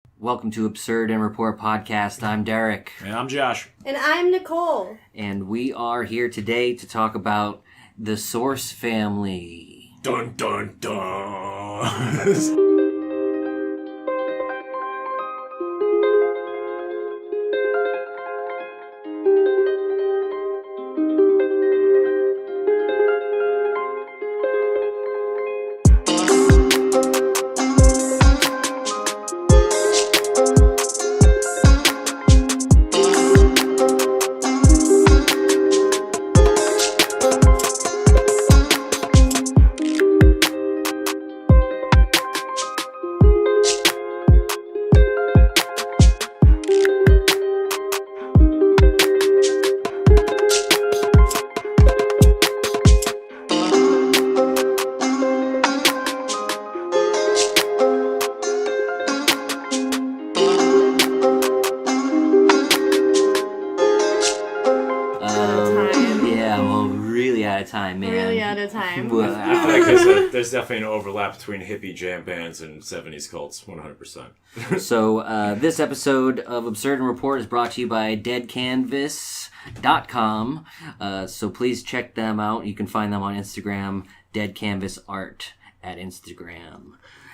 Welcome to Absurd and Report Podcast. I'm Derek. And I'm Josh. And I'm Nicole. And we are here today to talk about the Source family. Dun dun dun. Time, man. Really out of time. I feel like there's definitely an overlap between hippie jam bands and 70s cults, 100%. So, this episode of Absurd and Report is brought to you by deadcanvas.com. So please check them out. You can find them on Instagram, Dead Canvas Art at Instagram.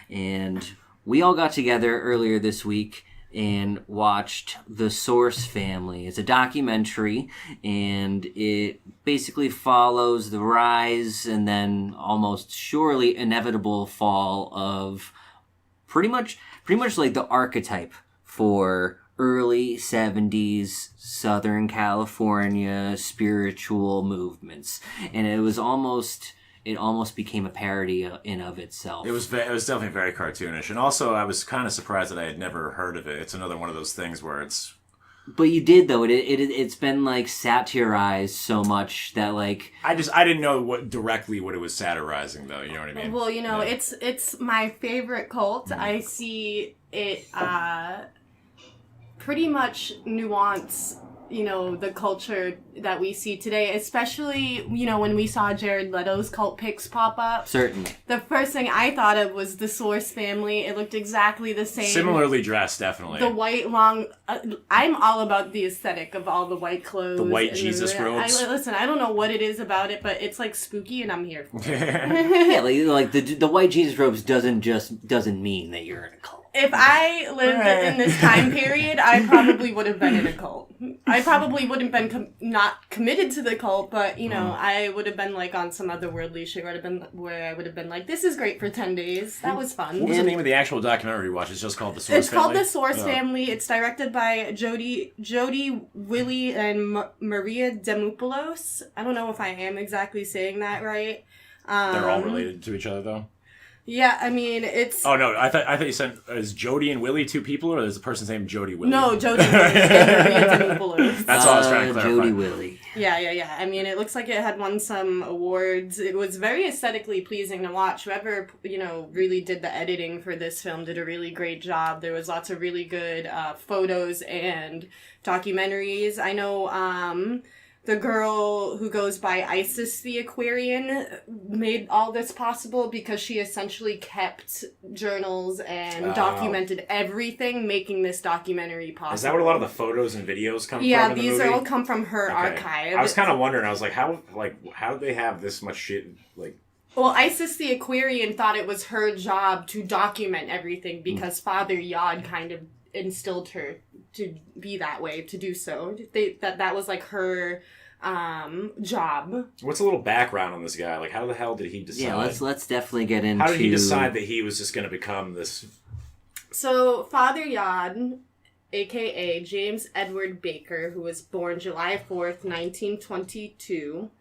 And we all got together earlier this week and watched The Source Family. It's a documentary, and it basically follows the rise and then almost surely inevitable fall of pretty much like the archetype for early 70s Southern California spiritual movements. And it almost became a parody in of itself. It was definitely very cartoonish. And also, I was kind of surprised that I had never heard of it. It's another one of those things where it's... But you did, though. It's been, like, satirized so much that, like... I didn't know what it was satirizing, though. You know what I mean? Well, it's my favorite cult. I see it pretty much nuance... the culture that we see today, especially, when we saw Jared Leto's cult pics pop up. Certainly. The first thing I thought of was the Source family. It looked exactly the same. Similarly dressed, definitely. The white long... I'm all about the aesthetic of all the white clothes. The white Jesus robes. Listen, I don't know what it is about it, but it's, like, spooky, and I'm here for it. Yeah, like the white Jesus robes doesn't mean that you're in a cult. If I lived in this time period, I probably would have been in a cult. I probably wouldn't have been not committed to the cult, but, I would have been, like, on some other worldly shit where I would have been like, this is great for 10 days. That was fun. What was the name of the actual documentary you watched? It's just called The Source Family? It's called The Source Family. It's directed by Jody, Willie, and Maria Demopoulos. I don't know if I am exactly saying that right. They're all related to each other, though? Yeah, I mean, it's... Oh, no, I thought you said, is Jody and Willie two people, or is the person's name Jody Willie? No, Jody Willie and Maria That's all I was trying to clarify. Jody Willie. Yeah. I mean, it looks like it had won some awards. It was very aesthetically pleasing to watch. Whoever, really did the editing for this film did a really great job. There was lots of really good photos and documentaries. I know... the girl who goes by Isis the Aquarian made all this possible because she essentially kept journals and documented everything, making this documentary possible. Is that what a lot of the photos and videos come from? Yeah, in the these movie? all come from her archive. I was kind of wondering. I was like, how do they have this much shit? Like, well, Isis the Aquarian thought it was her job to document everything because Father Yod kind of instilled her to be that way, to do so. That was like her job. What's a little background on this guy? Like, how the hell did he decide? Yeah, let's definitely get into... How did he decide that he was just going to become this... So, Father Yod, a.k.a. James Edward Baker, who was born July 4th, 1922,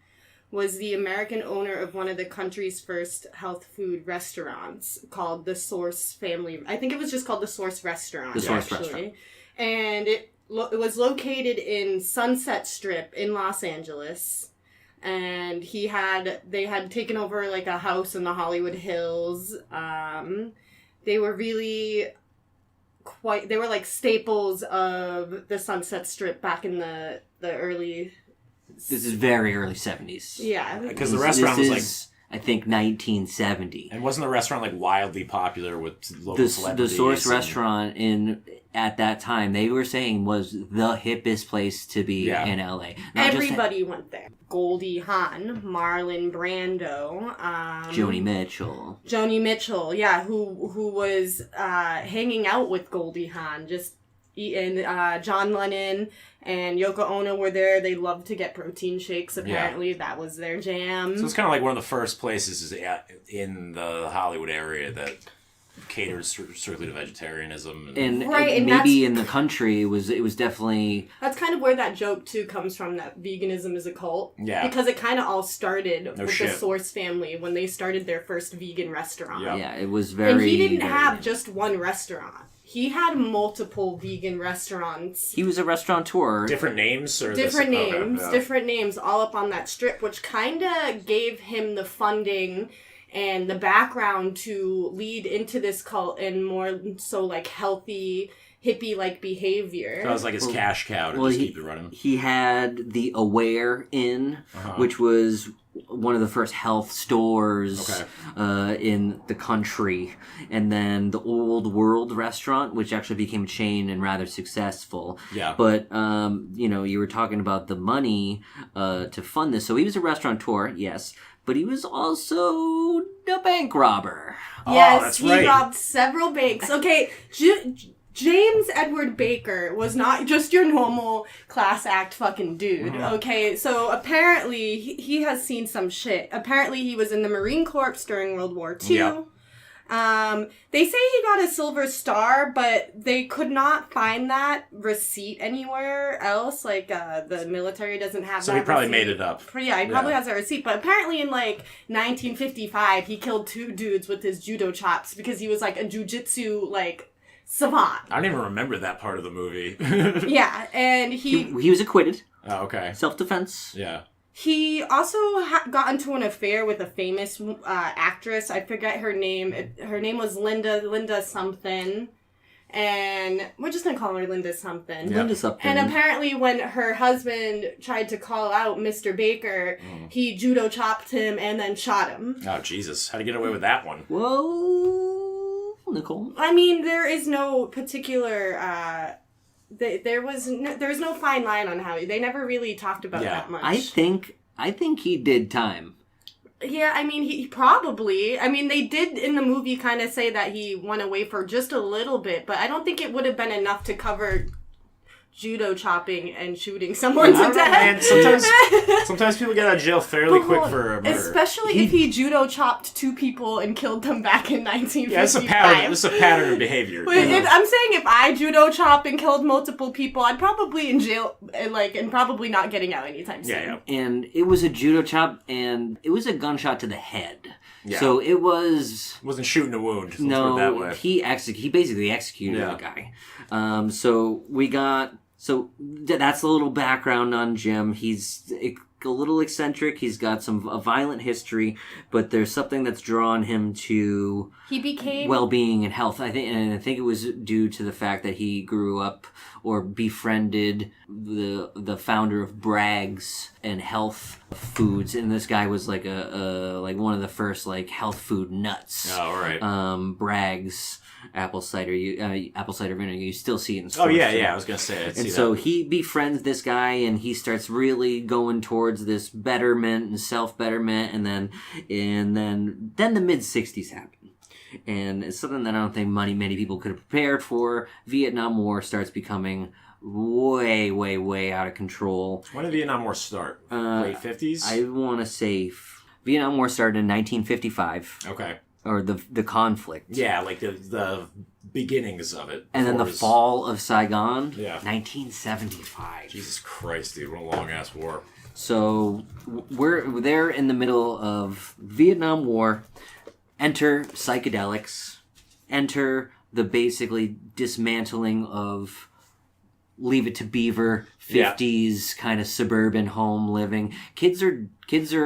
was the American owner of one of the country's first health food restaurants called the Source Family. I think it was just called the Source Restaurant, actually. And it was located in Sunset Strip in Los Angeles. And they had taken over like a house in the Hollywood Hills. They were really they were like staples of the Sunset Strip back in the early... This is very early 70s. Yeah. Because the restaurant was like... I think 1970. And wasn't the restaurant like wildly popular with local celebrities? The Source restaurant at that time, they were saying, was the hippest place to be in LA. Everybody went there. Goldie Hawn, Marlon Brando, Joni Mitchell, yeah, who was hanging out with Goldie Hawn, just eating. John Lennon and Yoko Ono were there. They loved to get protein shakes. Apparently, that was their jam. So it's kind of like one of the first places in the Hollywood area that caters strictly to vegetarianism, and maybe in the country it was definitely. That's kind of where that joke too comes from. That veganism is a cult. Yeah, because it kind of all started with the Source family when they started their first vegan restaurant. Yeah, it was very. And he didn't have just one restaurant. He had multiple vegan restaurants. He was a restaurateur. Different names? Different names, all up on that strip, which kind of gave him the funding and the background to lead into this cult and more so like healthy, hippie-like behavior. That was like his cash cow to just keep it running. He had the Aware Inn, which was one of the first health stores in the country. And then the Old World restaurant, which actually became a chain and rather successful. Yeah. But, you were talking about the money to fund this. So he was a restaurateur, yes. But he was also a bank robber. Yes, he robbed several banks. Okay, James Edward Baker was not just your normal class act fucking dude, okay? So apparently, he has seen some shit. Apparently, he was in the Marine Corps during World War II. Yep. They say he got a Silver Star, but they could not find that receipt anywhere else. Like, the military doesn't have that. So he probably made it up. Yeah, he probably has that receipt. But apparently in, 1955, he killed 2 dudes with his judo chops because he was, a jujitsu, savant. I don't even remember that part of the movie. Yeah, and he was acquitted. Oh, okay. Self-defense. Yeah. He also got into an affair with a famous actress. I forget her name. Her name was Linda something. And we're just going to call her Linda something. Yep. Linda something. And apparently when her husband tried to call out Mr. Baker, he judo chopped him and then shot him. Oh, Jesus. How'd he get away with that one? Well, Nicole. I mean, there is no particular... There was no fine line on how they never really talked about that much. I think he did time. Yeah, I mean, he probably. I mean, they did in the movie kind of say that he went away for just a little bit, but I don't think it would have been enough to cover judo chopping and shooting someone to death. Sometimes people get out of jail fairly quick for a murder. Especially if he judo chopped 2 people and killed them back in 1955. Yeah, this is a pattern of behavior. I'm saying if I judo chop and killed multiple people, I'd probably in jail and probably not getting out anytime soon. Yeah. And it was a judo chop and it was a gunshot to the head. Yeah. So it wasn't shooting a wound. Let's put it that way. He basically executed the guy. So that's a little background on Jim. He's a little eccentric. He's got a violent history, but there's something that's drawn him to well-being and health. I think it was due to the fact that he grew up or befriended the founder of Bragg's and health foods, and this guy was like one of the first health food nuts. Oh, all right. Bragg's apple cider vinegar. You still see it in stores. Oh, yeah. I was going to say and so he befriends this guy, and he starts really going towards this betterment and self-betterment, and then the mid-'60s happen. And it's something that I don't think many people could have prepared for. Vietnam War starts becoming way, way, way out of control. When did Vietnam War start? Late 50s? I want to say Vietnam War started in 1955. Okay. Or the conflict. Yeah, the beginnings of it. And then the fall of Saigon. Yeah. 1975. Jesus Christ, dude. What a long-ass war. So we're there in the middle of Vietnam War. Enter psychedelics. Enter the basically dismantling of Leave It to Beaver, 50s kind of suburban home living. Kids are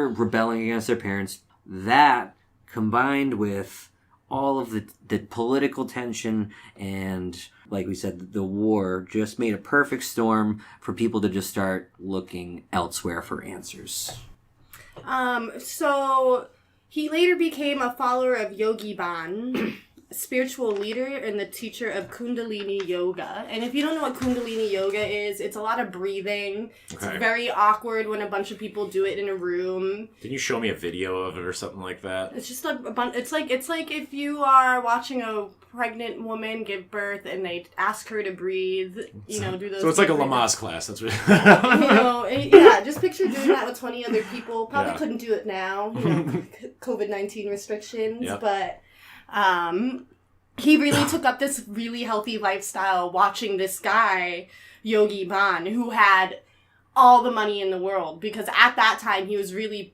rebelling against their parents. That combined with all of the political tension and, like we said, the war just made a perfect storm for people to just start looking elsewhere for answers. So He later became a follower of Yogi Bhan, a spiritual leader and the teacher of Kundalini Yoga. And if you don't know what Kundalini Yoga is, it's a lot of breathing. It's very awkward when a bunch of people do it in a room. Can you show me a video of it or something like that? It's just a bunch. It's like if you are watching a pregnant woman give birth and they ask her to breathe. Do those. So it's like a Lamaze class. That's what. Yeah. Just picture doing that with 20 other people. Probably couldn't do it now. COVID-19 restrictions, but. He really took up this really healthy lifestyle watching this guy, Yogi Bhan, who had all the money in the world. Because at that time, he was really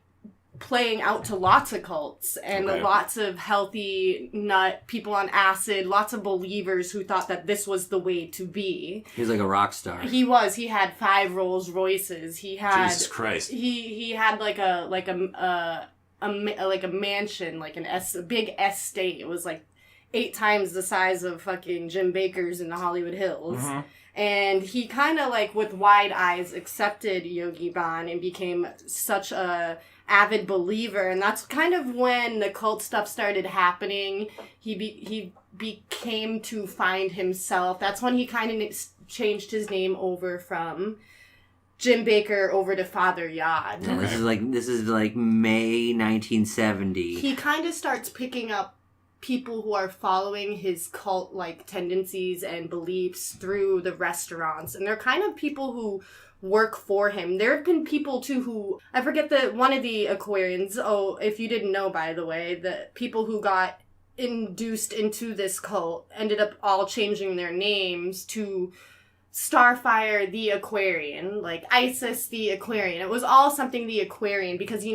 playing out to lots of cults and lots of healthy nut people on acid, lots of believers who thought that this was the way to be. He was like a rock star. He was. He had 5 Rolls Royces. He had... Jesus Christ. He had like a mansion, like a big estate. It was like 8 times the size of fucking Jim Baker's in the Hollywood Hills. Mm-hmm. And he kind of like with wide eyes accepted Yogi Bhan and became such a avid believer. And that's kind of when the cult stuff started happening. He became to find himself. That's when he kind of changed his name over from Jim Baker over to Father Yod. Yeah, this is like May 1970. He kind of starts picking up people who are following his cult-like tendencies and beliefs through the restaurants. And they're kind of people who work for him. There have been people, too, who... I forget one of the Aquarians. Oh, if you didn't know, by the way, the people who got induced into this cult ended up all changing their names to Starfire the Aquarian, like Isis the Aquarian. It was all something the Aquarian because,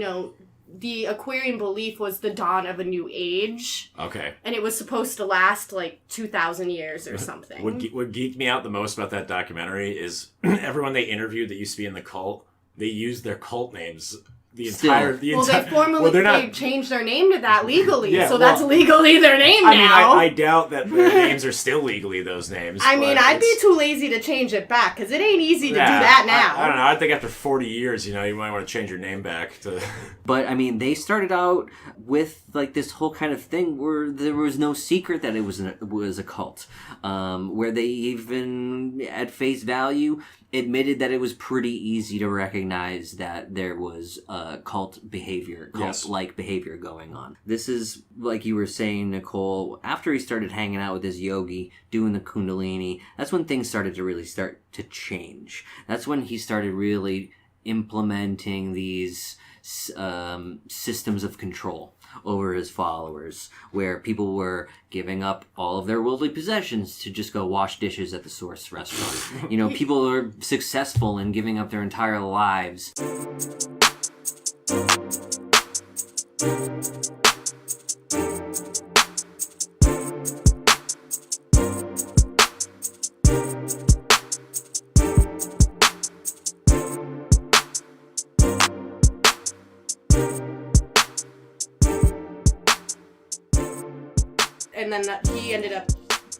the Aquarian belief was the dawn of a new age. Okay. And it was supposed to last like 2,000 years or something. What geeked me out the most about that documentary is everyone they interviewed that used to be in the cult, they used their cult names. They changed their name to that legally, that's legally their name now. I doubt that their names are still legally those names. I'd be too lazy to change it back, because it ain't easy to do that now. I don't know, I think after 40 years, you might want to change your name back to... But, they started out with, like, this whole kind of thing where there was no secret that it was a cult. Where they even, at face value, admitted that it was pretty easy to recognize that there was cult-like behavior going on. This is, like you were saying, Nicole, after he started hanging out with his yogi, doing the Kundalini, that's when things started to really start to change. That's when he started really implementing these systems of control over his followers, where people were giving up all of their worldly possessions to just go wash dishes at the Source restaurant. People are successful in giving up their entire lives. And then he ended up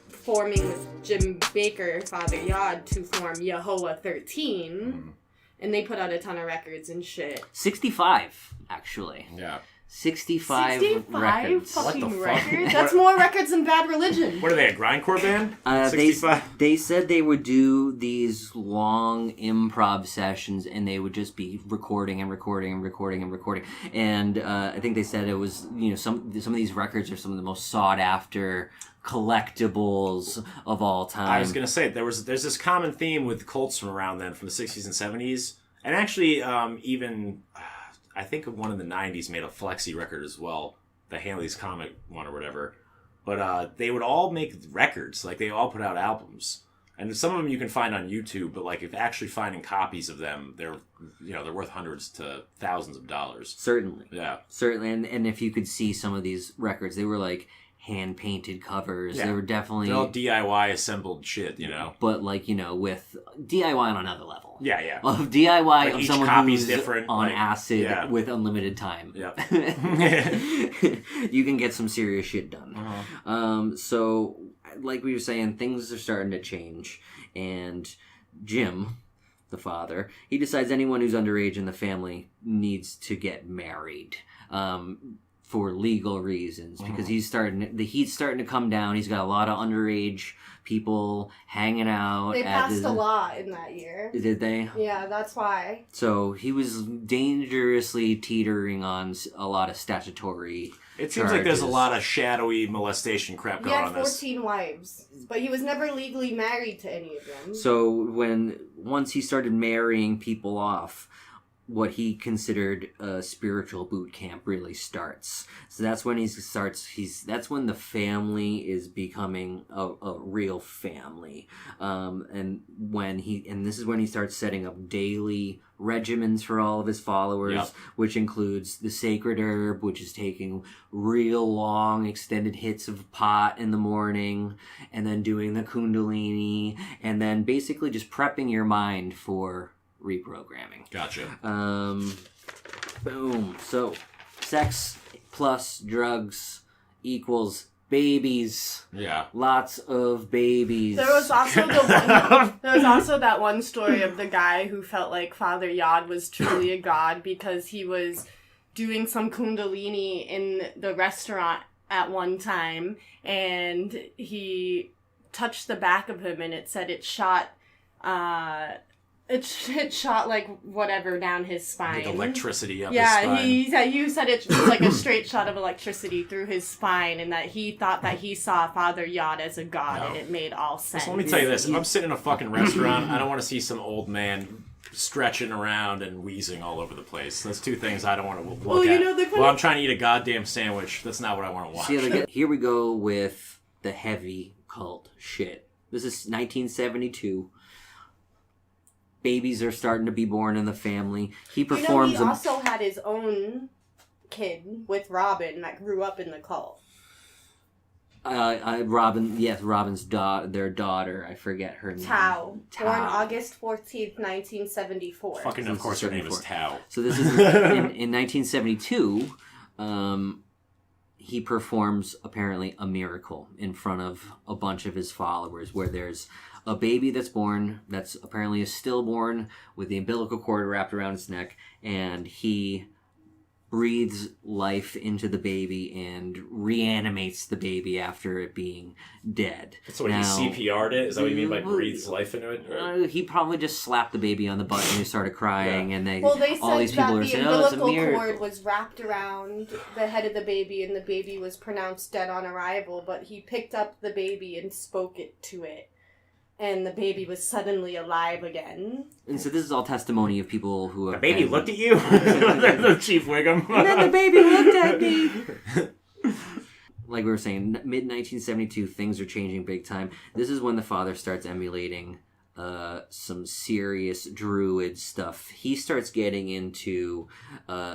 forming with Jim Baker, Father Yod, to form Yehovah 13. And they put out a ton of records and shit. 65, actually. Yeah. 65 records. Fucking What the fuck? records? That's more records than Bad Religion. What are they, a grindcore band? 65? They said they would do these long improv sessions and they would just be recording and recording and recording and recording. And I think they said it was, some of these records are some of the most sought after collectibles of all time. I was going to say, there's this common theme with cults from around then, from the 60s and 70s. And actually, even... I think one in the 90s made a Flexi record as well, the Haley's Comic one or whatever. But they would all make records, like they all put out albums. And some of them you can find on YouTube, but like if actually finding copies of them, they're worth hundreds to thousands of dollars. Certainly. Yeah. Certainly. And if you could see some of these records, they were like hand-painted covers. Yeah. They were definitely... They're all DIY assembled shit, But with DIY on another level. Yeah, yeah. Of DIY like of each someone copy's who's different, on acid with unlimited time. Yep. You can get some serious shit done. Uh-huh. So, like we were saying, things are starting to change. And Jim, the father, he decides anyone who's underage in the family needs to get married. for legal reasons because the heat's starting to come down. He's got a lot of underage people hanging out. They passed a law in that year. Did they? Yeah, that's why. So he was dangerously teetering on a lot of statutory It seems like there's a lot of shadowy molestation crap going on He had 14 wives, but he was never legally married to any of them. So once he started marrying people off, what he considered a spiritual boot camp really starts. So that's when that's when the family is becoming a real family. And this is when he starts setting up daily regimens for all of his followers, which includes the sacred herb, which is taking real long extended hits of pot in the morning, and then doing the Kundalini, and then basically just prepping your mind for reprogramming. Gotcha. Boom. So, sex plus drugs equals babies. Yeah. Lots of babies. There was also that one story of the guy who felt like Father Yod was truly a god because he was doing some Kundalini in the restaurant at one time, and he touched the back of him, and it said it shot It shot, like, whatever down his spine. Like electricity up his spine. Yeah, you said it was like a straight shot of electricity through his spine, and that he thought that he saw Father Yod as a god, and it made all sense. So let me tell you this. If I'm sitting in a fucking restaurant, I don't want to see some old man stretching around and wheezing all over the place. That's two things I don't want to look at. I'm trying to eat a goddamn sandwich. That's not what I want to watch. See, here we go with the heavy cult shit. This is 1972. Babies are starting to be born in the family. He performs. He also had his own kid with Robin that grew up in the cult. Robin's their daughter. I forget her name. Tao. Born August 14th, 1974. Fucking, of course, her name is Tao. So this is in 1972. He performs apparently a miracle in front of a bunch of his followers, where there's a baby that's born, that's apparently a stillborn, with the umbilical cord wrapped around its neck, and he breathes life into the baby and reanimates the baby after it being dead. So he CPR'd it? Is that what you mean by breathes life into it? He probably just slapped the baby on the butt and he started crying, and they all said these people that are the saying, "Oh, it's a umbilical miracle." cord was wrapped around the head of the baby, and the baby was pronounced dead on arrival, but he picked up the baby and spoke it to it. And the baby was suddenly alive again. And so this is all testimony of people who have... The baby looked at you? The Chief Wiggum. And then the baby looked at me! Like we were saying, mid-1972, things are changing big time. This is when the father starts emulating some serious druid stuff. He starts getting into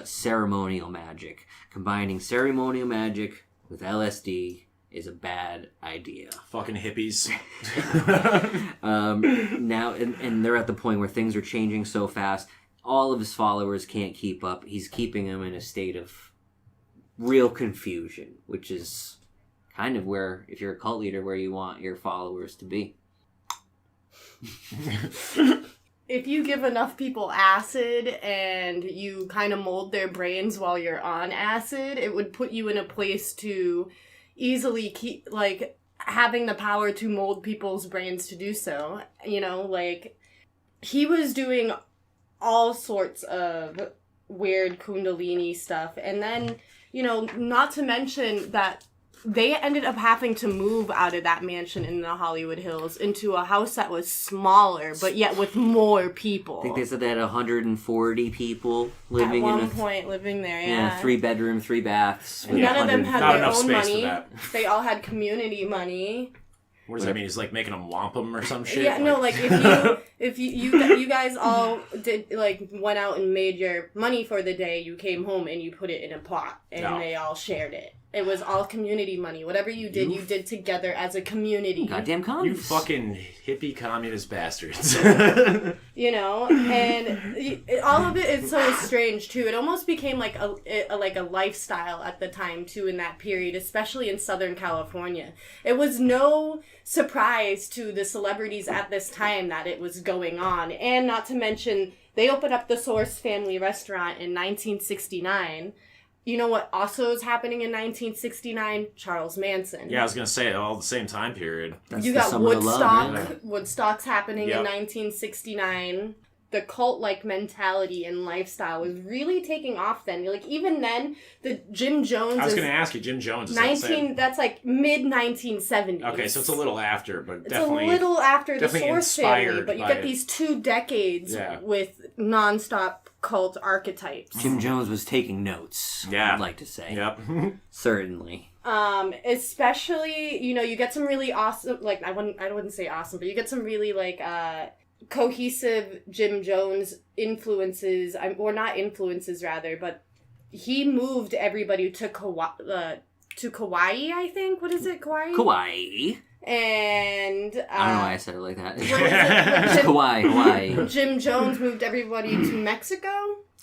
ceremonial magic. Combining ceremonial magic with LSD is a bad idea. Fucking hippies. Now, and they're at the point where things are changing so fast, all of his followers can't keep up. He's keeping them in a state of real confusion, which is kind of where, if you're a cult leader, where you want your followers to be. If you give enough people acid and you kind of mold their brains while you're on acid, it would put you in a place to easily keep, like, having the power to mold people's brains to do so. You know, like, he was doing all sorts of weird Kundalini stuff. And then, you know, not to mention that they ended up having to move out of that mansion in the Hollywood Hills into a house that was smaller, but yet with more people. I think they said they had 140 people living at one point living there, yeah. 3 bedroom, 3 baths. None of them had their own money. They all had community money. What does that mean? He's like making them womp them or some shit? Yeah, no, like if you guys all did, like, went out and made your money for the day, you came home and you put it in a pot and they all shared it. It was all community money. Whatever you did together as a community. Goddamn communists. You fucking hippie communist bastards. You know, and all of it is so strange too. It almost became like a lifestyle at the time too, in that period, especially in Southern California. It was no surprise to the celebrities at this time that it was going on, and not to mention they opened up the Source Family Restaurant in 1969. You know what also is happening in 1969? Charles Manson. Yeah, I was gonna say all the same time period. That's You the got summer of Woodstock. love, yeah. Woodstock's happening Yep. in 1969. The cult-like mentality and lifestyle was really taking off then. Like, even then, the Jim Jones I was is gonna ask you, Jim Jones is 19. That's like mid-1970s. Okay, so it's a little after, but It's definitely a little after the definitely Source family, inspired but you by get it. these 2 decades Yeah. with non-stop cult archetypes. Jim Jones was taking notes. Yeah. I'd like to say. Yep. Certainly. Especially, you get some really awesome, like, I wouldn't say awesome, but you get some really, like, cohesive Jim Jones influences, or not influences, rather, but he moved everybody to Kauai, I think. What is it, Kauai? Kauai. And, I don't know why I said it like that. what is it? Kauai, Hawaii. Jim Jones moved everybody to Mexico?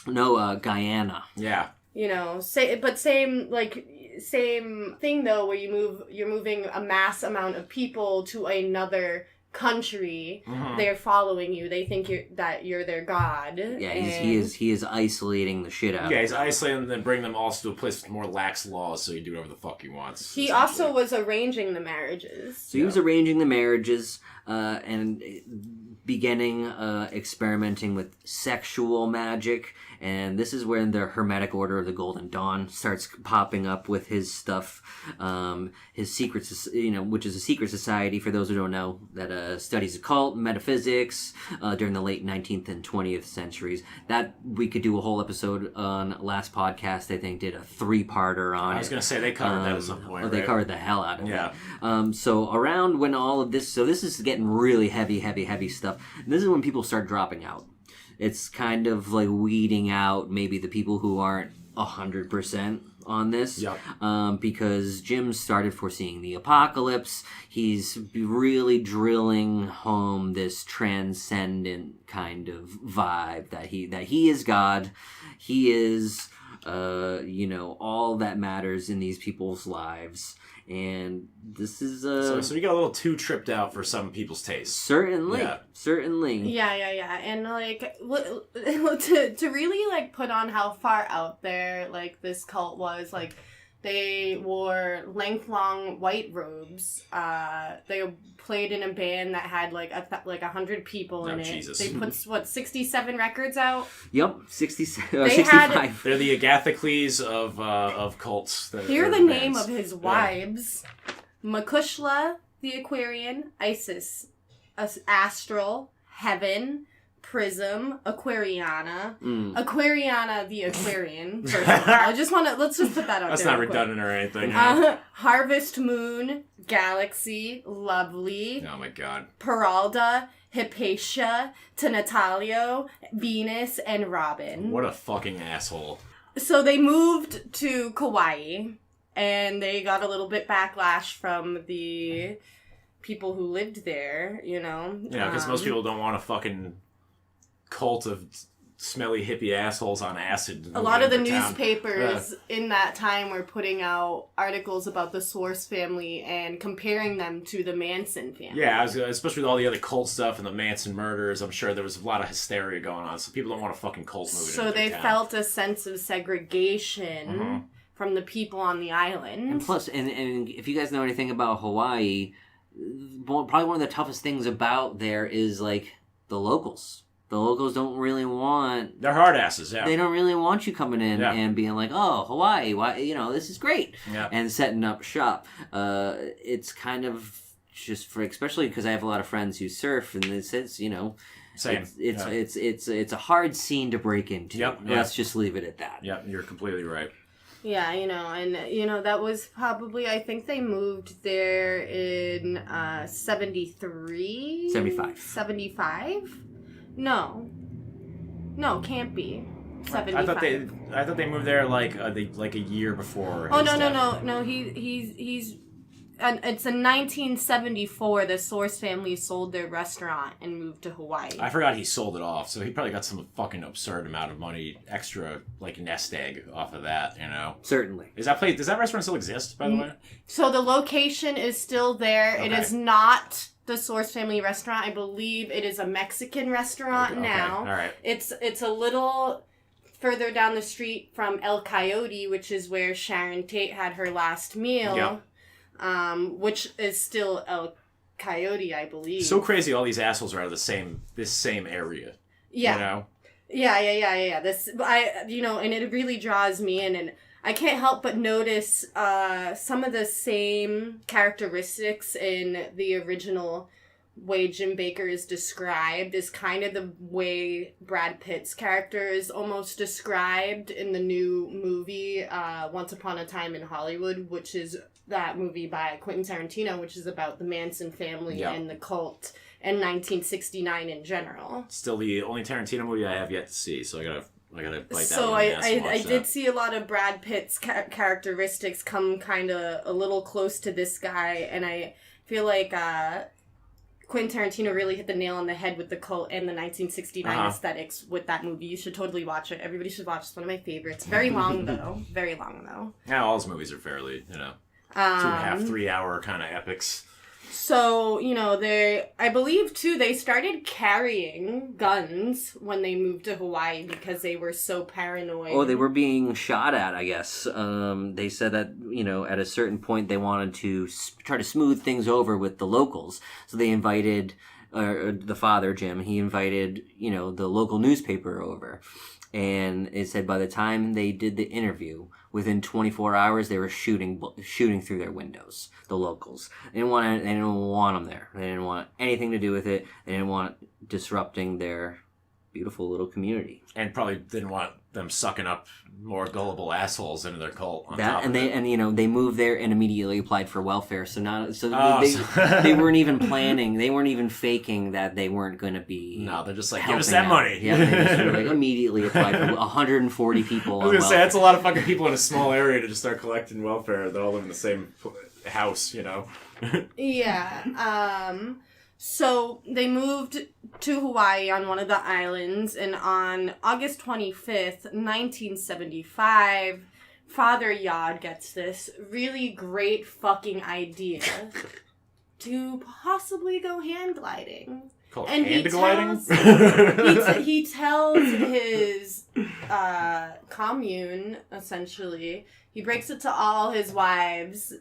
No, Guyana. Yeah. Same thing though, where you're moving a mass amount of people to another country. Mhm. They're following you. They think you're their god. Yeah, he is isolating the shit out. Yeah, of he's them. isolating them, then bring them also to a place with more lax laws, so he do whatever the fuck he wants. He also was arranging the marriages. So he was arranging the marriages and beginning experimenting with sexual magic, and this is when the Hermetic Order of the Golden Dawn starts popping up with his stuff. His secret, which is a secret society for those who don't know, that studies occult metaphysics during the late 19th and 20th centuries. That we could do a whole episode on. Last podcast, I think, did a 3-parter on. I was gonna say they covered that at some point. They right? covered the hell out of Yeah. it. So around when all of this, so this is getting really heavy stuff. And this is when people start dropping out. It's kind of like weeding out maybe the people who aren't 100% on this. Yep. Because Jim started foreseeing the apocalypse. He's really drilling home this transcendent kind of vibe that he is God. He is all that matters in these people's lives. And this is So we got a little too tripped out for some people's taste. certainly. Yeah. And, like, to really, like, put on how far out there, like, this cult was, like, they wore length-long white robes. They played in a band that had, like, 100 people in it. Jesus. They put, 67 records out? Yep, 65. They're the Agathocles of cults. Here are the name of his wives. Makushla, the Aquarian, Isis, Astral, Heaven, Prism, Aquariana, Aquariana the Aquarian. First of all. Let's just put that out That's there. not real quick. redundant or anything. Harvest Moon, Galaxy, Lovely, Oh my god. Peralta, Hypatia, Tenatalio, Venus, and Robin. What a fucking asshole. So they moved to Kauai, and they got a little bit backlash from the people who lived there, Yeah, because most people don't want a fucking cult of smelly hippie assholes on acid. A lot of the moving into town. newspapers in that time were putting out articles about the Source family and comparing them to the Manson family. Yeah, especially with all the other cult stuff and the Manson murders, I'm sure there was a lot of hysteria going on, so people don't want a fucking cult moving So into they their town. felt a sense of segregation from the people on the island. And plus, and if you guys know anything about Hawaii, probably one of the toughest things about there is, like, the locals. The locals don't really want... They're hard asses, yeah. They don't really want you coming in and being like, oh, Hawaii, why, this is great. Yeah. And setting up shop. It's kind of just for, especially because I have a lot of friends who surf, and it's Same. It's a hard scene to break into. Yep. Let's just leave it at that. Yeah, you're completely right. Yeah, that was probably, I think they moved there in 73? 75. 75? No, can't be. 75. I thought they moved there like a year before. Oh, his no. death. He's... And it's in 1974 the Source family sold their restaurant and moved to Hawaii. I forgot he sold it off, so he probably got some fucking absurd amount of money, extra, like, nest egg off of that, Certainly. Does that restaurant still exist, by the way? So the location is still there. Okay. It is not the Source family restaurant. I believe it is a Mexican restaurant now. All right. It's a little further down the street from El Coyote, which is where Sharon Tate had her last meal, which is still El Coyote, I believe. So crazy all these assholes are out of this same area. Yeah. You know? Yeah. And it really draws me in, and I can't help but notice some of the same characteristics in the original way Jim Bakker is described is kind of the way Brad Pitt's character is almost described in the new movie Once Upon a Time in Hollywood, which is that movie by Quentin Tarantino, which is about the Manson family and the cult and 1969 in general. Still the only Tarantino movie I have yet to see, so I gotta bite that so one. I did see a lot of Brad Pitt's characteristics come kind of a little close to this guy, and I feel like Quentin Tarantino really hit the nail on the head with the cult and the 1969 aesthetics with that movie. You should totally watch it. Everybody should watch it. It's one of my favorites. Very long, though. Very long, though. Yeah, all his movies are fairly, 2.5, 3 hour kind of epics. So, I believe, too, they started carrying guns when they moved to Hawaii because they were so paranoid. Oh, they were being shot at, I guess. They said that, at a certain point they wanted to try to smooth things over with the locals. So they invited, the father, Jim, he invited, the local newspaper over. And it said by the time they did the interview, within 24 hours, they were shooting through their windows, the locals. They didn't want them there. They didn't want anything to do with it. They didn't want disrupting their beautiful little community. And probably didn't want them sucking up more gullible assholes into their cult. They moved there and immediately applied for welfare. They weren't even planning. They weren't even faking that they weren't going to be. No, they're just like, give us that money. Yeah, they just immediately applied for 140 people. I was going to say that's a lot of fucking people in a small area to just start collecting welfare that all live in the same house. Yeah. So they moved to Hawaii on one of the islands, and on August 25th, 1975, Father Yod gets this really great fucking idea to possibly go hand gliding. Called hand gliding? He tells his commune, essentially, he breaks it to all his wives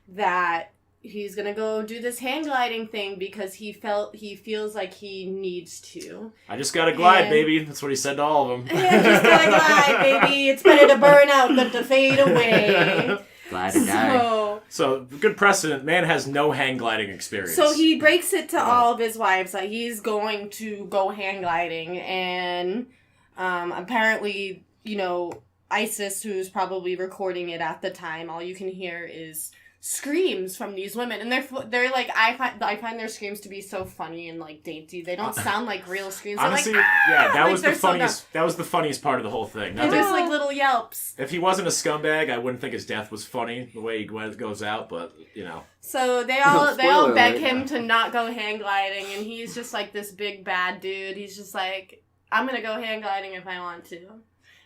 that he's gonna go do this hand gliding thing because he feels like he needs to. I just gotta glide, baby. That's what he said to all of them. I just gotta glide, baby. It's better to burn out than to fade away. Glide and die. So, good precedent. Man has no hang gliding experience. So he breaks it to all of his wives that he's going to go hang gliding, and apparently, ISIS, who's probably recording it at the time, all you can hear is screams from these women, and they're like, I find their screams to be so funny and like dainty. They don't sound like real screams. Honestly, they're like, that was the funniest. That was the funniest part of the whole thing. They're just like little yelps. If he wasn't a scumbag, I wouldn't think his death was funny the way he goes out. But So they all beg him to not go hang gliding, and he's just like this big bad dude. He's just like, I'm gonna go hang gliding if I want to,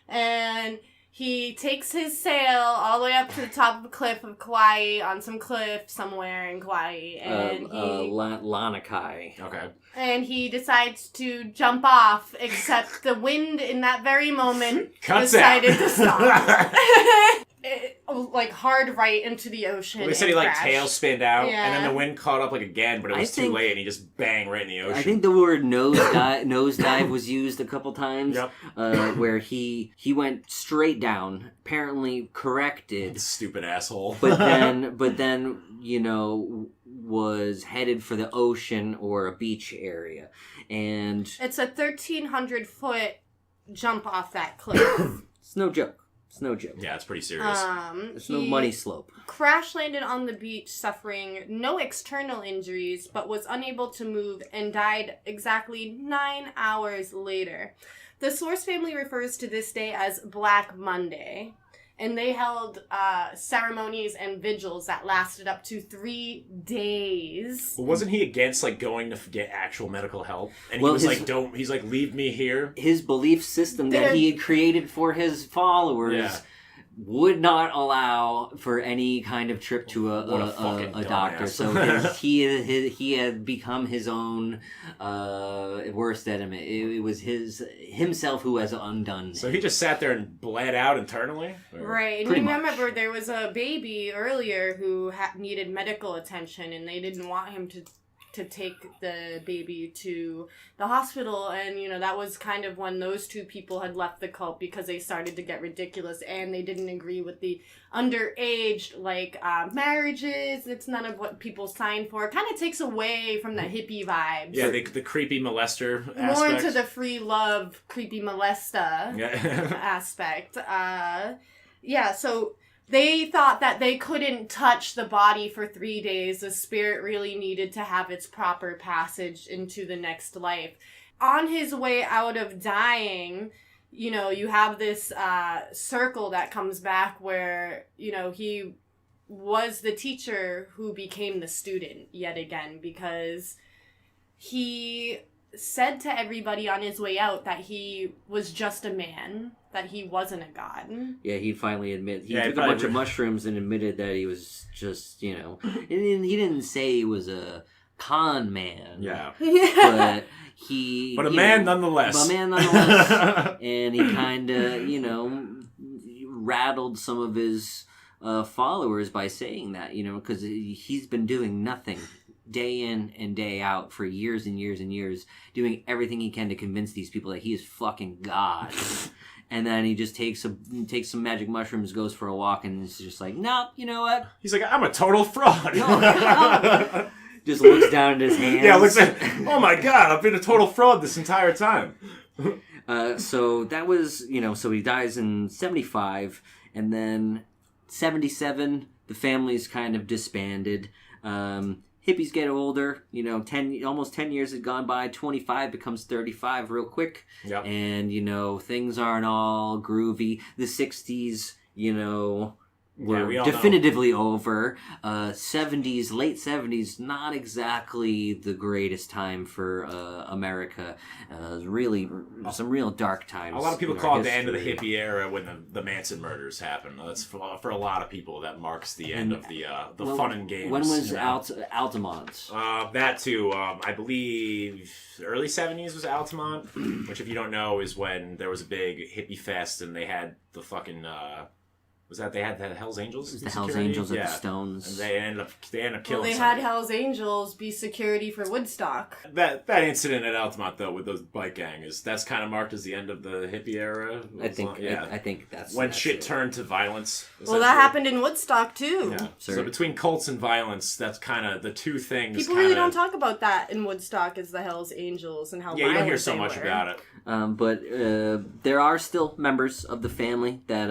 and he takes his sail all the way up to the top of a cliff of Kauai, on some cliff somewhere in Kauai, and Lanakai. Okay. And he decides to jump off, except the wind in that very moment decided to stop. Like hard right into the ocean. Well, they said he like tail spinned out, Yeah. and then the wind caught up like again, but it was too late, and he just bang right in the ocean. I think the word nosedive was used a couple times. Yep. Where he went straight down, apparently corrected. Stupid asshole. But then was headed for the ocean or a beach area, and it's a 1,300-foot jump off that cliff. It's no joke. It's no joke. Yeah, it's pretty serious. It's no money slope. Crash landed on the beach, suffering no external injuries, but was unable to move and died exactly 9 hours later. The Source family refers to this day as Black Monday, and they held ceremonies and vigils that lasted up to 3 days. Well, wasn't he against going to get actual medical help? And he was he's like, leave me here. His belief system that he had created for his followers would not allow for any kind of trip to What a a fucking doctor. dumbass. So he had become his own worst enemy. It was himself who has undone. So he just sat there and bled out internally? Or- Right, and Pretty you much. remember there was a baby earlier who needed medical attention, and they didn't want him to take the baby to the hospital, and that was kind of when those two people had left the cult because they started to get ridiculous, and they didn't agree with the underage marriages. It's none of what people sign for. It kind of takes away from the hippie vibes. Yeah, the creepy molester more aspect. into the free love creepy molesta Yeah. aspect. So they thought that they couldn't touch the body for 3 days. The spirit really needed to have its proper passage into the next life. On his way out of dying, you have this circle that comes back where, he was the teacher who became the student yet again, because he said to everybody on his way out that he was just a man, that he wasn't a god. Yeah, he finally admitted. He Yeah, took a bunch of mushrooms and admitted that he was just, and he didn't say he was a con man. Yeah. Yeah. But he... But a man nonetheless. But a man nonetheless. And he kind of, rattled some of his followers by saying that, because he's been doing nothing day in and day out for years and years and years, doing everything he can to convince these people that he is fucking God. And then he just takes some magic mushrooms, goes for a walk, and it's just like, no, you know what? He's like, I'm a total fraud. Just looks down at his hands. Yeah, looks like, oh my god, I've been a total fraud this entire time. So that was, so he dies in 75, and then 77, the family's kind of disbanded. Hippies get older, almost 10 years had gone by, 25 becomes 35 real quick. Yep. And, things aren't all groovy. The 60s, were we all definitively over. 70s, late 70s, not exactly the greatest time for America. Really, some real dark times. A lot of people in call our it the end of the history. hippie era when the Manson murders happened. That's for a lot of people, that marks the end of the fun and games. When was Altamont? That too, I believe early 70s was Altamont, which if you don't know is when there was a big hippie fest and they had the fucking... Was that they had the Hells Angels? The Hells Angels at the Stones. And they ended up killing They somebody. had Hells Angels be security for Woodstock. That incident at Altamont though with those bike gangs, that's kind of marked as the end of the hippie era. I think that's when that's shit it. turned to violence. Well, that happened in Woodstock too. Yeah. Sure. So between cults and violence, that's kind of the two things. People really don't talk about that in Woodstock, as the Hells Angels and how Yeah, you don't hear violent so they much were. about it. But there are still members of the family that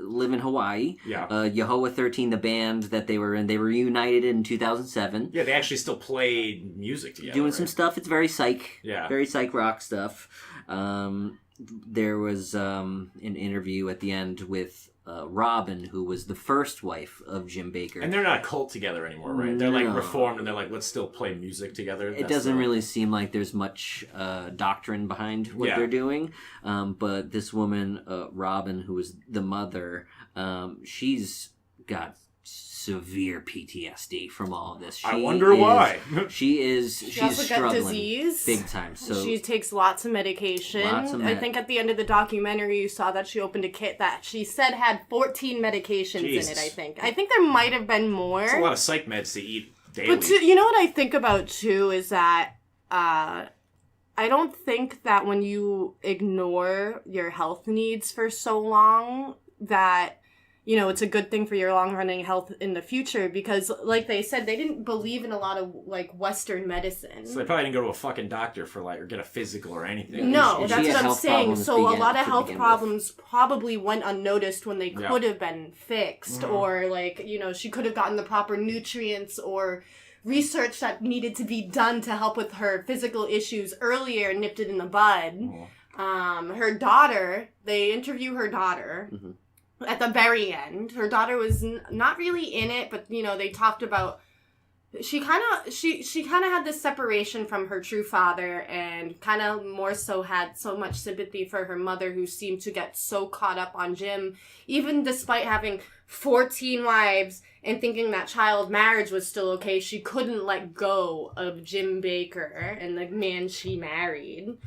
live in Hawaii. Yeah. Yehovah 13, the band that they were in, they were reunited in 2007. Yeah, they actually still played music together. Doing right? some stuff. It's very psych. Yeah. Very psych rock stuff. There was an interview at the end with Robin, who was the first wife of Jim Baker. And they're not a cult together anymore, right? They're like No. reformed and they're like, let's still play music together. It doesn't really seem like there's much doctrine behind what they're doing. But this woman, Robin, who is the mother, she's got severe PTSD from all of this. I wonder why. She also got struggling disease. big time. So she takes lots of medication. I think at the end of the documentary you saw that she opened a kit that she said had 14 medications Jesus. in it, I think there might have been more. It's a lot of psych meds to eat daily. But you know what I think about too is that I don't think that when you ignore your health needs for so long that it's a good thing for your long-running health in the future, because like they said, they didn't believe in a lot of like Western medicine. So they probably didn't go to a fucking doctor for or get a physical or anything. No, She that's had what I'm health saying. problems So a lot of to health begin problems probably went unnoticed when they Yeah. could have been fixed, or she could have gotten the proper nutrients or research that needed to be done to help with her physical issues earlier and nipped it in the bud. Her daughter, they interview her daughter. Mhm. At the very end, her daughter was not really in it, but they talked about she kind of had this separation from her true father, and kind of more so had so much sympathy for her mother, who seemed to get so caught up on Jim, even despite having 14 wives and thinking that child marriage was still okay. She couldn't let go of Jim Baker and the man she married.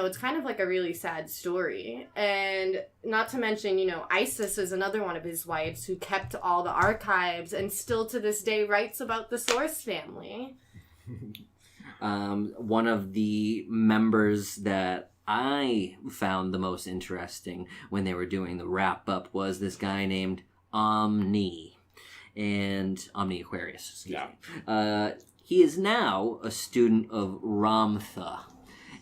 It's kind of like a really sad story. And not to mention, Isis is another one of his wives who kept all the archives and still to this day writes about the Source family. One of the members that I found the most interesting when they were doing the wrap-up was this guy named Omni Aquarius. He is now a student of Ramtha.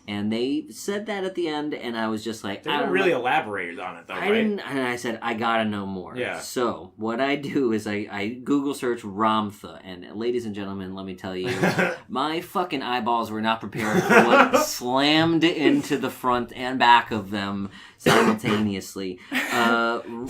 And they said that at the end, and I was just like... They didn't really elaborate on it, though, right? And I said, I gotta know more. Yeah. So, what I do is I Google search Ramtha, and ladies and gentlemen, let me tell you, my fucking eyeballs were not prepared for what slammed into the front and back of them simultaneously. Ramtha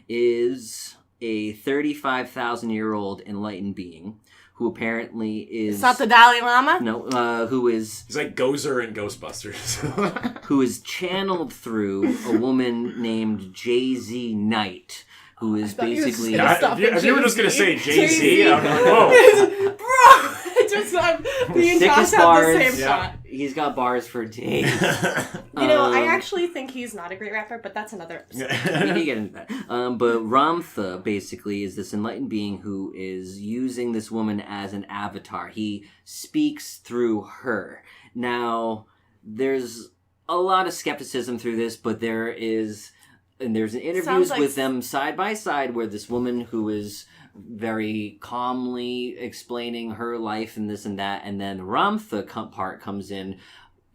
is a 35,000-year-old enlightened being who apparently is... It's not the Dalai Lama? No, who is... He's like Gozer in Ghostbusters. Who is channeled through a woman named Jay-Z Knight, who is basically... If you were just going to say Jay-Z, I was like, whoa. Bro! The entire the same thought. He's got bars for days. I actually think he's not a great rapper, but that's another episode. We can get into that. But Ramtha basically is this enlightened being who is using this woman as an avatar. He speaks through her. Now, there's a lot of skepticism through this, but there's interviews with them side by side where this woman who is very calmly explaining her life and this and that, and then Ramtha part comes in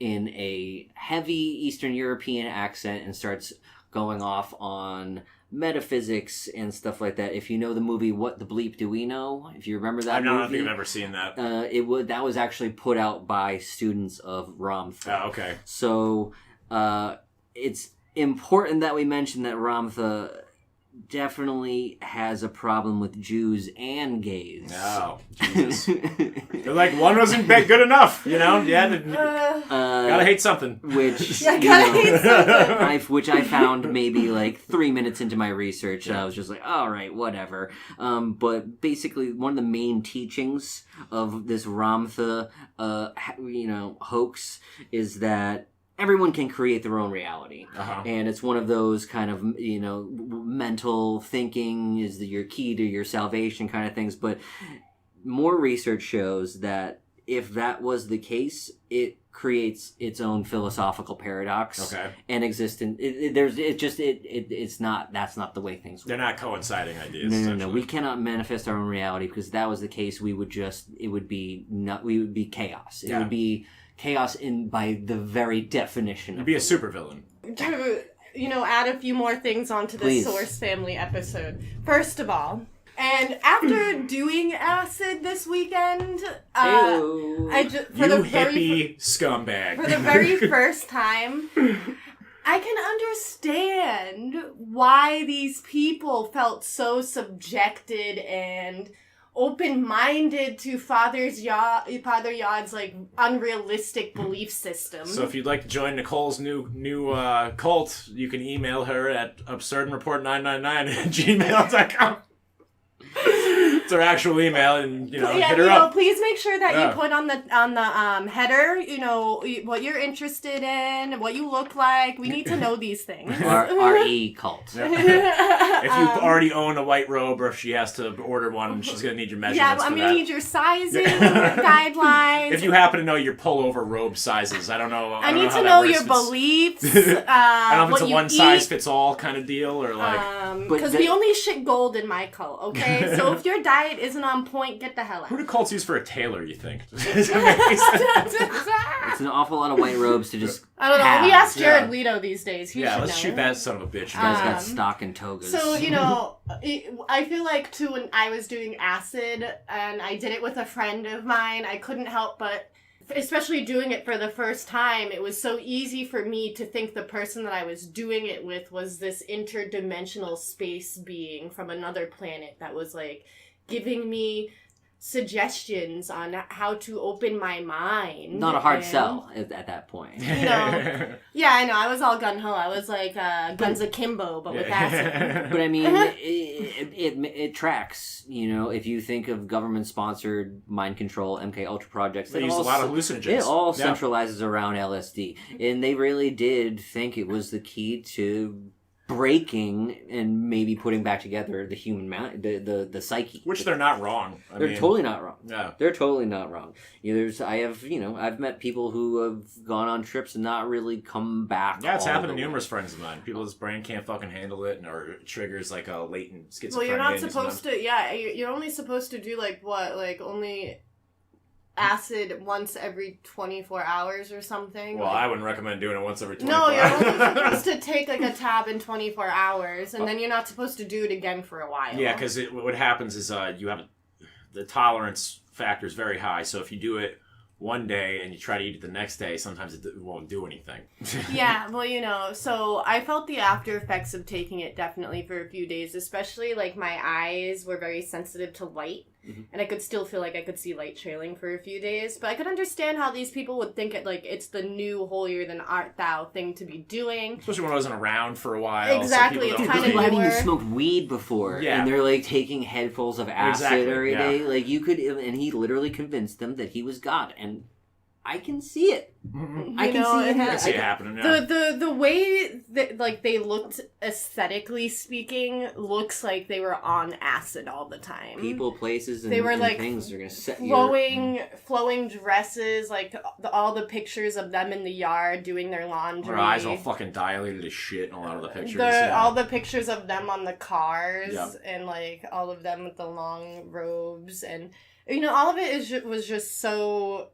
a heavy Eastern European accent and starts going off on metaphysics and stuff like that. If you know the movie What the Bleep Do We Know, if you remember that movie. I don't think I've ever seen that. That was actually put out by students of Ramtha. Oh, okay. So it's important that we mention that Ramtha definitely has a problem with Jews and gays. Oh, Jesus. They're like, one wasn't good enough, Yeah, gotta hate something. Which, hate something. Which I found maybe like 3 minutes into my research, and I was just like, all right, whatever. But basically, one of the main teachings of this Ramtha, hoax is that everyone can create their own reality. Uh-huh. And it's one of those kind of, mental thinking is your key to your salvation kind of things. But more research shows that if that was the case, it creates its own philosophical paradox. Okay. And existence. That's not the way things work. They're not coinciding ideas. No. We cannot manifest our own reality, because if that was the case, we would be chaos. It would be chaos by the very definition. You'd be a supervillain. To, add a few more things onto the Source family episode. First of all, and after doing acid this weekend, hippie scumbag. For the very first time, I can understand why these people felt so subjected and open-minded to Father Yod's like unrealistic belief system. So if you'd like to join Nicole's new cult, you can email her at absurdandreport999@gmail.com. It's her actual email, and hit her up. Please make sure that you put on the header, what you're interested in, what you look like. We need to know these things. RE cult. If you already own a white robe, or if she has to order one, she's gonna need your measurements. Yeah, I'm gonna need your sizing guidelines. If you happen to know your pullover robe sizes, I don't know. I need to know your beliefs. I don't know if it's a one size fits all kind of deal, or like. Because we only shit gold in my cult, okay? So if your diet isn't on point, get the hell out. Who do cults use for a tailor, you think? It's an awful lot of white robes to just I don't know. We asked Jared Leto these days. He should let's know. shoot that son of a bitch. You guys got stock and togas. So, I feel like, too, when I was doing acid, and I did it with a friend of mine, I couldn't help but especially doing it for the first time, it was so easy for me to think the person that I was doing it with was this interdimensional space being from another planet that was like giving me suggestions on how to open my mind. Not a hard sell at that point. You know, yeah, I know. I was all gung ho. I was like Guns Akimbo, but with acid. But I mean, it tracks. You know, if you think of government-sponsored mind control, MK Ultra projects, they use a lot of hallucinogens. It all centralizes around LSD, and they really did think it was the key to breaking and maybe putting back together the human the psyche. Which they're not wrong. They're totally not wrong. Yeah. They're totally not wrong. I've met people who have gone on trips and not really come back. Yeah, it's happened to numerous friends of mine. People's brain can't fucking handle it, or it triggers like a latent schizophrenia. Well, you're not supposed to. Yeah, you're only supposed to do only acid once every 24 hours or something. Well, like, I wouldn't recommend doing it once every 24 No, you're hours. only supposed to take like a tab in 24 hours, and then you're not supposed to do it again for a while. Yeah, because what happens is you have the tolerance factor is very high. So if you do it one day and you try to eat it the next day, sometimes it won't do anything. Yeah, well, so I felt the after effects of taking it definitely for a few days, especially like my eyes were very sensitive to light. Mm-hmm. And I could still feel like I could see light trailing for a few days. But I could understand how these people would think it's the new holier than art thou thing to be doing. Especially when I wasn't around for a while. Exactly, So it's kind of people haven't even smoked weed before. Yeah. And they're like taking headfuls of acid every day. Like you could, and he literally convinced them that he was God. And I can see it. Mm-hmm. I can see it happening. Yeah. The way that they looked aesthetically speaking looks like they were on acid all the time. People, places, and they were like things are gonna set flowing dresses, like all the pictures of them in the yard doing their laundry. Her eyes all fucking dilated as shit in a lot of the pictures. All the pictures of them on the cars, Yep. and like all of them with the long robes, and all of it was just so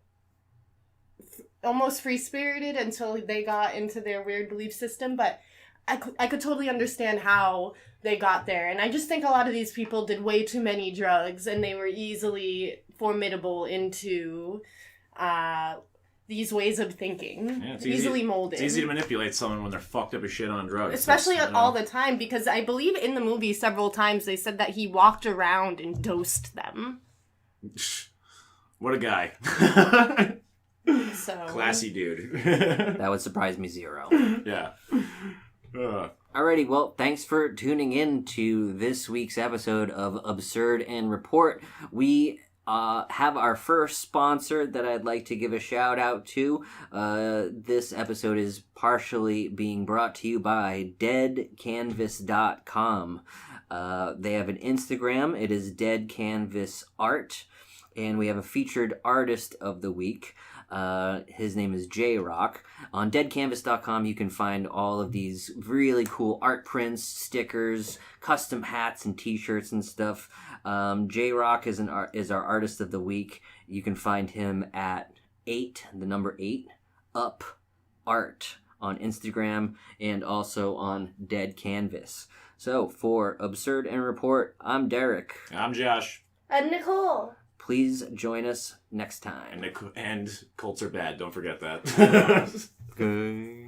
almost free-spirited until they got into their weird belief system, but I could totally understand how they got there. And I just think a lot of these people did way too many drugs, and they were easily formidable into these ways of thinking. Yeah, it's easily molded. It's easy to manipulate someone when they're fucked up as shit on drugs. Especially all the time, because I believe in the movie several times they said that he walked around and dosed them. What a guy. So classy dude. That would surprise me zero. Yeah. Alrighty, well, thanks for tuning in to this week's episode of Absurd and Report. We have our first sponsor that I'd like to give a shout out to. This episode is partially being brought to you by deadcanvas.com. They have an Instagram. It is deadcanvasart. And we have a featured artist of the week. His name is J-Rock. On deadcanvas.com, you can find all of these really cool art prints, stickers, custom hats, and t-shirts and stuff. J-Rock is our artist of the week. You can find him at 8 up art on Instagram and also on Dead Canvas. So for Absurd and Report, I'm Derek. I'm Josh. And Nicole. Please join us next time. And cults are bad. Don't forget that. Okay.